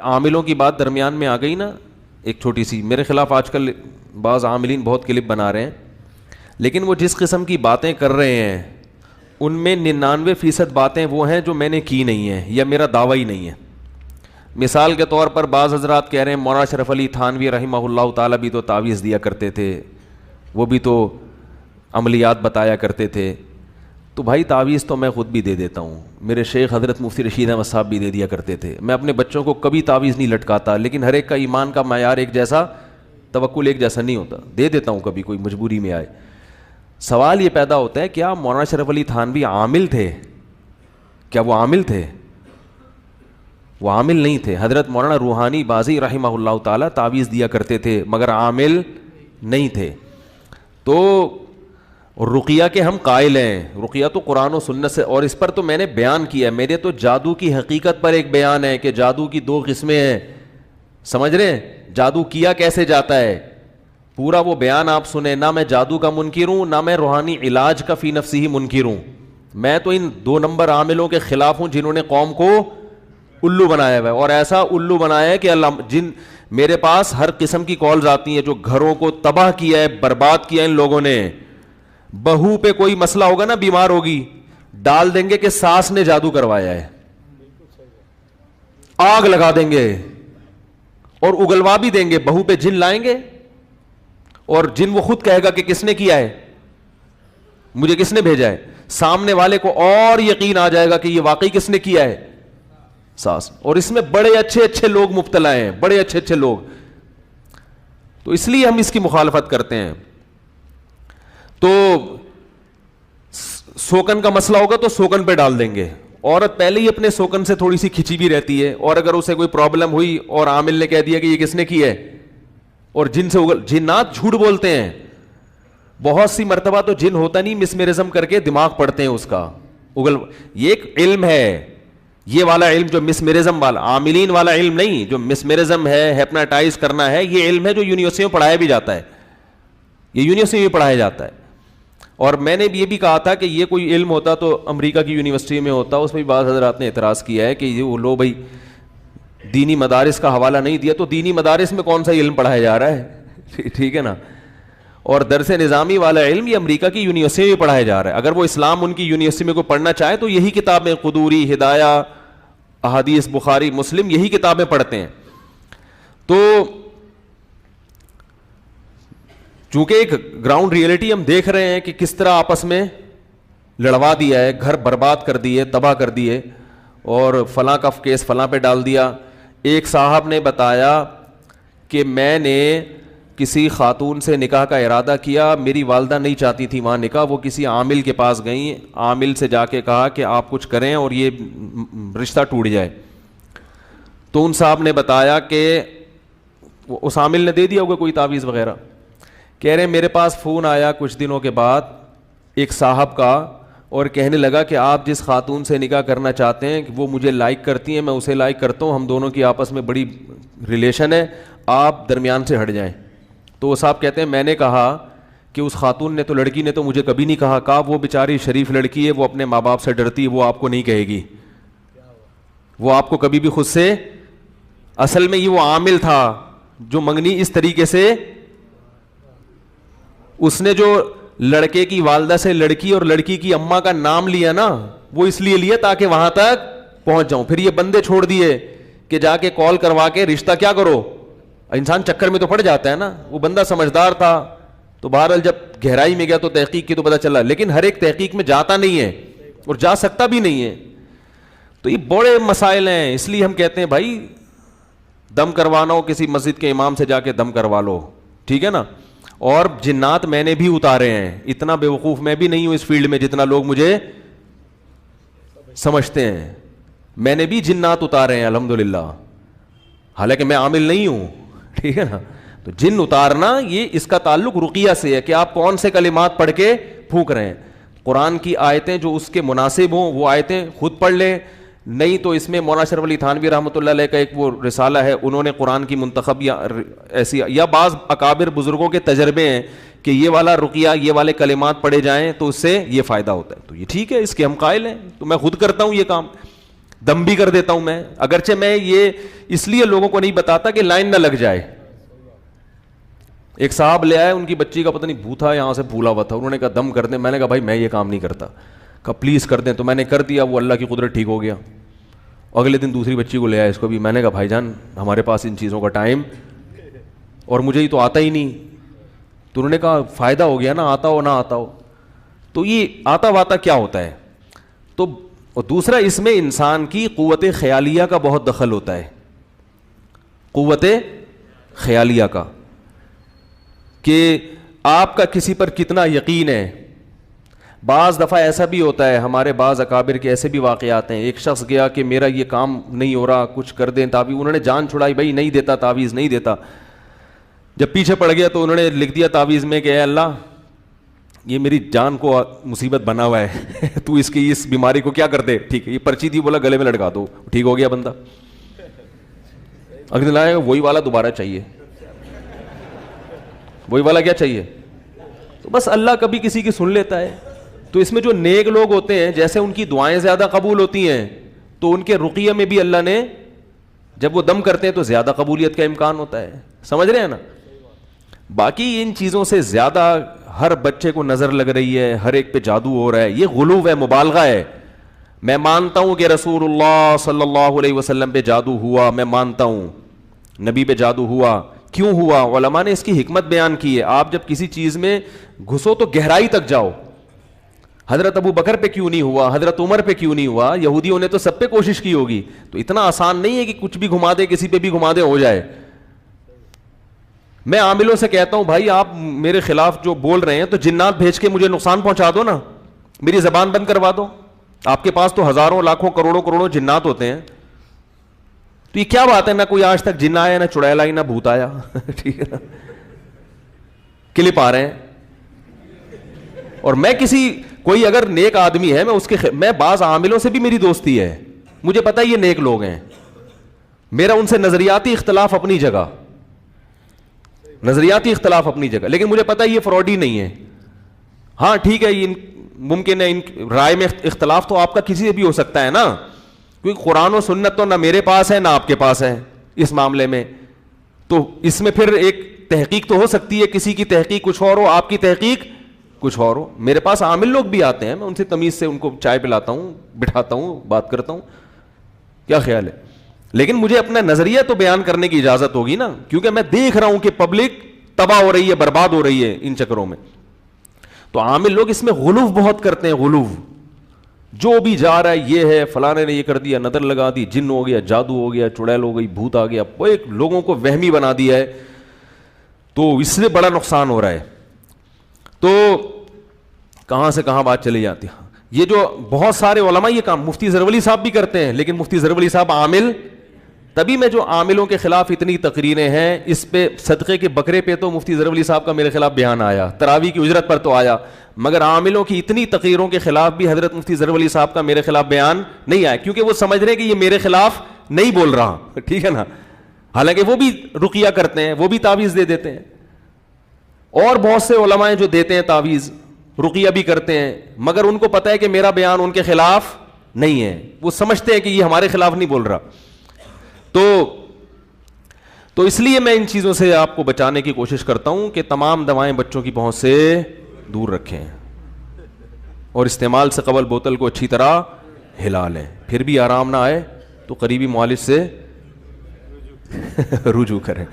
عاملوں کی بات درمیان میں آ گئی نا ایک چھوٹی سی, میرے خلاف آج کل بعض عاملین بہت کلپ بنا رہے ہیں, لیکن وہ جس قسم کی باتیں کر رہے ہیں ان میں 99% باتیں وہ ہیں جو میں نے کی نہیں ہیں یا میرا دعویٰ ہی نہیں ہے. مثال کے طور پر بعض حضرات کہہ رہے ہیں مولانا اشرف علی تھانوی رحمہ اللہ تعالیٰ بھی تو تعویذ دیا کرتے تھے, وہ بھی تو عملیات بتایا کرتے تھے. تو بھائی تعویذ تو میں خود بھی دے دیتا ہوں, میرے شیخ حضرت مفتی رشید احمد صاحب بھی دے دیا کرتے تھے. میں اپنے بچوں کو کبھی تعویذ نہیں لٹکاتا, لیکن ہر ایک کا ایمان کا معیار ایک جیسا, توکل ایک جیسا نہیں ہوتا. دے دیتا ہوں کبھی کوئی مجبوری میں آئے. سوال یہ پیدا ہوتا ہے کیا مولانا اشرف علی تھانوی عامل تھے؟ کیا وہ عامل تھے؟ وہ عامل نہیں تھے. حضرت مولانا روحانی بازی رحمہ اللہ تعالیٰ تعویذ دیا کرتے تھے مگر عامل نہیں تھے. تو رقیہ کے ہم قائل ہیں, رقیہ تو قرآن و سنت سے, اور اس پر تو میں نے بیان کیا ہے. میرے تو جادو کی حقیقت پر ایک بیان ہے کہ جادو کی 2 قسمیں ہیں. سمجھ رہے ہیں جادو کیا کیسے جاتا ہے, پورا وہ بیان آپ سنیں. نہ میں جادو کا منکر ہوں, نہ میں روحانی علاج کا فی نفسی ہی منکر ہوں. میں تو ان 2 نمبر عاملوں کے خلاف ہوں جنہوں نے قوم کو الو بنایا ہوا ہے, اور ایسا الو بنایا ہے کہ جن میرے پاس ہر قسم کی کالز آتی ہیں جو گھروں کو تباہ کیا ہے, برباد کیا ہے ان لوگوں نے. بہو پہ کوئی مسئلہ ہوگا نا, بیمار ہوگی, ڈال دیں گے کہ ساس نے جادو کروایا ہے, آگ لگا دیں گے اور اگلوا بھی دیں گے. بہو پہ جن لائیں گے اور جن وہ خود کہے گا کہ کس نے کیا ہے, مجھے کس نے بھیجا ہے. سامنے والے کو اور یقین آ جائے گا کہ یہ واقعی کس نے کیا ہے, ساس. اور اس میں بڑے اچھے اچھے لوگ مبتلا ہیں, بڑے اچھے اچھے لوگ. تو اس لیے ہم اس کی مخالفت کرتے ہیں. تو سوکن کا مسئلہ ہوگا تو سوکن پہ ڈال دیں گے. عورت پہلے ہی اپنے سوکن سے تھوڑی سی کھچی بھی رہتی ہے, اور اگر اسے کوئی پرابلم ہوئی اور عامل نے کہہ دیا کہ یہ کس نے کی ہے, اور جن سے جنات جھوٹ بولتے ہیں. بہت سی مرتبہ تو جن ہوتا نہیں, مسمرزم کر کے دماغ پڑتے ہیں اس کا. یہ ایک علم ہے, یہ والا علم جو مسمرزم والا, عاملین والا علم نہیں, جو مسمرزم ہے, ہیپناٹائز کرنا ہے, یہ علم ہے جو یونیورسٹی میں پڑھایا بھی جاتا ہے. یہ یونیورسٹی میں پڑھایا جاتا ہے. اور میں نے یہ بھی کہا تھا کہ یہ کوئی علم ہوتا تو امریکہ کی یونیورسٹی میں ہوتا. اس میں بھی بعض حضرات نے اعتراض کیا ہے کہ یہ وہ لو بھائی دینی مدارس کا حوالہ نہیں دیا, تو دینی مدارس میں کون سا علم پڑھایا جا رہا ہے, ٹھیک ہے نا. اور درس نظامی والا علم یہ امریکہ کی یونیورسٹی میں پڑھایا جا رہا ہے. اگر وہ اسلام ان کی یونیورسٹی میں کو پڑھنا چاہے تو یہی کتابیں, قدوری, ہدایہ, احادیث, بخاری, مسلم, یہی کتابیں پڑھتے ہیں. تو چونکہ ایک گراؤنڈ ریئلٹی ہم دیکھ رہے ہیں کہ کس طرح آپس میں لڑوا دیا ہے, گھر برباد کر دیے, تباہ کر دیے, اور فلاں کا کیس فلاں پہ ڈال دیا. ایک صاحب نے بتایا کہ میں نے کسی خاتون سے نکاح کا ارادہ کیا, میری والدہ نہیں چاہتی تھی وہاں نکاح, وہ کسی عامل کے پاس گئیں, عامل سے جا کے کہا کہ آپ کچھ کریں اور یہ رشتہ ٹوٹ جائے. تو ان صاحب نے بتایا کہ اس عامل نے دے دیا ہوگا کوئی تعویذ وغیرہ. کہہ رہے میرے پاس فون آیا کچھ دنوں کے بعد ایک صاحب کا, اور کہنے لگا کہ آپ جس خاتون سے نکاح کرنا چاہتے ہیں وہ مجھے لائک کرتی ہیں, میں اسے لائک کرتا ہوں, ہم دونوں کی آپس میں بڑی ریلیشن ہے, آپ درمیان سے ہٹ جائیں. تو وہ صاحب کہتے ہیں میں نے کہا کہ اس خاتون نے تو, لڑکی نے تو مجھے کبھی نہیں کہا وہ بیچاری شریف لڑکی ہے, وہ اپنے ماں باپ سے ڈرتی ہے, وہ آپ کو نہیں کہے گی, وہ آپ کو کبھی بھی خود سے. اصل میں یہ وہ عامل تھا جو منگنی اس طریقے سے, اس نے جو لڑکے کی والدہ سے لڑکی اور لڑکی کی اماں کا نام لیا نا, وہ اس لیے لیا تاکہ وہاں تک پہنچ جاؤں. پھر یہ بندے چھوڑ دیے کہ جا کے کال کروا کے رشتہ کیا کرو, انسان چکر میں تو پڑ جاتا ہے نا. وہ بندہ سمجھدار تھا, تو بہرحال جب گہرائی میں گیا تو تحقیق کی تو پتہ چلا, لیکن ہر ایک تحقیق میں جاتا نہیں ہے اور جا سکتا بھی نہیں ہے. تو یہ بڑے مسائل ہیں. اس لیے ہم کہتے ہیں بھائی دم کروانا ہو کسی مسجد کے امام سے جا کے دم کروا لو, ٹھیک ہے نا. اور جنات میں نے بھی اتارے ہیں, اتنا بے وقوف میں بھی نہیں ہوں اس فیلڈ میں جتنا لوگ مجھے سمجھتے ہیں. میں نے بھی جنات اتارے ہیں الحمدللہ, حالانکہ میں عامل نہیں ہوں, ٹھیک ہے نا. تو جن اتارنا یہ اس کا تعلق رقیہ سے ہے کہ آپ کون سے کلمات پڑھ کے پھونک رہے ہیں. قرآن کی آیتیں جو اس کے مناسب ہوں وہ آیتیں خود پڑھ لیں, نہیں تو اس میں مولانا اشرف علی تھانوی رحمۃ اللہ علیہ کا ایک وہ رسالہ ہے, انہوں نے قرآن کی منتخب یا ایسی یا بعض اکابر بزرگوں کے تجربے ہیں کہ یہ والا رقیہ, یہ والے کلمات پڑھے جائیں تو اس سے یہ فائدہ ہوتا ہے. تو یہ ٹھیک ہے, اس کے ہم قائل ہیں, تو میں خود کرتا ہوں یہ کام. دم بھی کر دیتا ہوں میں, اگرچہ میں یہ اس لیے لوگوں کو نہیں بتاتا کہ لائن نہ لگ جائے. ایک صاحب لے آئے, ان کی بچی کا پتہ نہیں بھوتھا یہاں سے پھولا ہوا تھا, انہوں نے کہا دم کر دیں. میں نے کہا بھائی میں یہ کام نہیں کرتا. کہا پلیز کر دیں. تو میں نے کر دیا, وہ اللہ کی قدرت ٹھیک ہو گیا. اگلے دن دوسری بچی کو لے آیا, اس کو بھی. میں نے کہا بھائی جان ہمارے پاس ان چیزوں کا ٹائم, اور مجھے یہ تو آتا ہی نہیں. تو انہوں نے کہا فائدہ ہو گیا نا, آتا ہو نہ آتا ہو. تو یہ آتا واتا کیا ہوتا ہے. تو اور دوسرا اس میں انسان کی قوت خیالیہ کا بہت دخل ہوتا ہے, قوت خیالیہ کا, کہ آپ کا کسی پر کتنا یقین ہے. بعض دفعہ ایسا بھی ہوتا ہے, ہمارے بعض اکابر کے ایسے بھی واقعات ہیں. ایک شخص گیا کہ میرا یہ کام نہیں ہو رہا, کچھ کر دیں تعویذ. انہوں نے جان چھڑائی, بھائی نہیں دیتا تعویذ, نہیں دیتا. جب پیچھے پڑ گیا تو انہوں نے لکھ دیا تعویذ میں کہ اے اللہ یہ میری جان کو مصیبت بنا ہوا ہے, تو اس کی اس بیماری کو کیا کر دے. ٹھیک ہے, یہ پرچی تھی, بولا گلے میں لٹکا دو, ٹھیک ہو گیا بندہ. اگلے دن آئے وہی والا دوبارہ چاہیے, وہی والا کیا چاہیے. تو بس اللہ کبھی کسی کی سن لیتا ہے. تو اس میں جو نیک لوگ ہوتے ہیں, جیسے ان کی دعائیں زیادہ قبول ہوتی ہیں, تو ان کے رقیہ میں بھی اللہ نے جب وہ دم کرتے ہیں تو زیادہ قبولیت کا امکان ہوتا ہے. سمجھ رہے ہیں نا. باقی ان چیزوں سے زیادہ ہر بچے کو نظر لگ رہی ہے, ہر ایک پہ جادو ہو رہا ہے, یہ غلو ہے, مبالغہ ہے. میں مانتا ہوں کہ رسول اللہ صلی اللہ علیہ وسلم پہ جادو ہوا, میں مانتا ہوں نبی پہ جادو ہوا. کیوں ہوا؟ علماء نے اس کی حکمت بیان کی ہے. آپ جب کسی چیز میں گھسو تو گہرائی تک جاؤ. حضرت ابو بکر پہ کیوں نہیں ہوا, حضرت عمر پہ کیوں نہیں ہوا؟ یہودیوں نے تو سب پہ کوشش کی ہوگی. تو اتنا آسان نہیں ہے کہ کچھ بھی گھما دے, کسی پہ بھی گھما دے ہو جائے. میں عاملوں سے کہتا ہوں بھائی آپ میرے خلاف جو بول رہے ہیں تو جنات بھیج کے مجھے نقصان پہنچا دو نا, میری زبان بند کروا دو. آپ کے پاس تو ہزاروں لاکھوں کروڑوں کروڑوں جنات ہوتے ہیں, تو یہ کیا بات ہے, نہ کوئی آج تک جن آیا, نہ چڑیل آئی, نہ بھوت آیا. ٹھیک ہے نا, کلپ آ رہے ہیں. اور میں کوئی اگر نیک آدمی ہے, میں بعض عاملوں سے بھی میری دوستی ہے, مجھے پتا یہ نیک لوگ ہیں, میرا ان سے نظریاتی اختلاف اپنی جگہ, نظریاتی اختلاف اپنی جگہ, لیکن مجھے پتا یہ فراڈی نہیں ہے. ہاں ٹھیک ہے, یہ ممکن ہے ان رائے میں اختلاف تو آپ کا کسی سے بھی ہو سکتا ہے نا, کیونکہ قرآن و سنت تو نہ میرے پاس ہے نہ آپ کے پاس ہے اس معاملے میں. تو اس میں پھر ایک تحقیق تو ہو سکتی ہے, کسی کی تحقیق کچھ اور ہو, آپ کی تحقیق کچھ اور ہو. میرے پاس عامل لوگ بھی آتے ہیں, میں ان سے تمیز سے ان کو چائے پلاتا ہوں, بٹھاتا ہوں, بات کرتا ہوں, کیا خیال ہے. لیکن مجھے اپنا نظریہ تو بیان کرنے کی اجازت ہوگی نا, کیونکہ میں دیکھ رہا ہوں کہ پبلک تباہ ہو رہی ہے, برباد ہو رہی ہے ان چکروں میں. تو عامل لوگ اس میں غلو بہت کرتے ہیں, غلو. جو بھی جا رہا ہے یہ ہے, فلانے نے یہ کر دیا, نظر لگا دی, جن ہو گیا, جادو ہو گیا, چڑیل ہو گئی, بھوت آ گیا, وہ ایک لوگوں کو وہمی بنا دیا ہے. تو اس سے بڑا نقصان ہو رہا ہے. تو کہاں سے کہاں بات چلی جاتی ہے. یہ جو بہت سارے علماء یہ کام, مفتی زرولی صاحب بھی کرتے ہیں, لیکن مفتی زرولی صاحب عامل, تبھی میں جو عاملوں کے خلاف اتنی تقریریں ہیں, اس پہ صدقے کے بکرے پہ تو مفتی زرولی صاحب کا میرے خلاف بیان آیا, تراویح کی اجرت پر تو آیا, مگر عاملوں کی اتنی تقریروں کے خلاف بھی حضرت مفتی زرولی صاحب کا میرے خلاف بیان نہیں آیا, کیونکہ وہ سمجھ رہے ہیں کہ یہ میرے خلاف نہیں بول رہا. ٹھیک ہے نا. حالانکہ وہ بھی رقیہ کرتے ہیں, وہ بھی تعویذ دے دیتے ہیں, اور بہت سے علماء جو دیتے ہیں تعویذ, رقیہ بھی کرتے ہیں, مگر ان کو پتہ ہے کہ میرا بیان ان کے خلاف نہیں ہے. وہ سمجھتے ہیں کہ یہ ہمارے خلاف نہیں بول رہا. تو اس لیے میں ان چیزوں سے آپ کو بچانے کی کوشش کرتا ہوں کہ تمام دوائیں بچوں کی پہنچ سے دور رکھیں, اور استعمال سے قبل بوتل کو اچھی طرح ہلا لیں. پھر بھی آرام نہ آئے تو قریبی معالج سے رجوع کریں.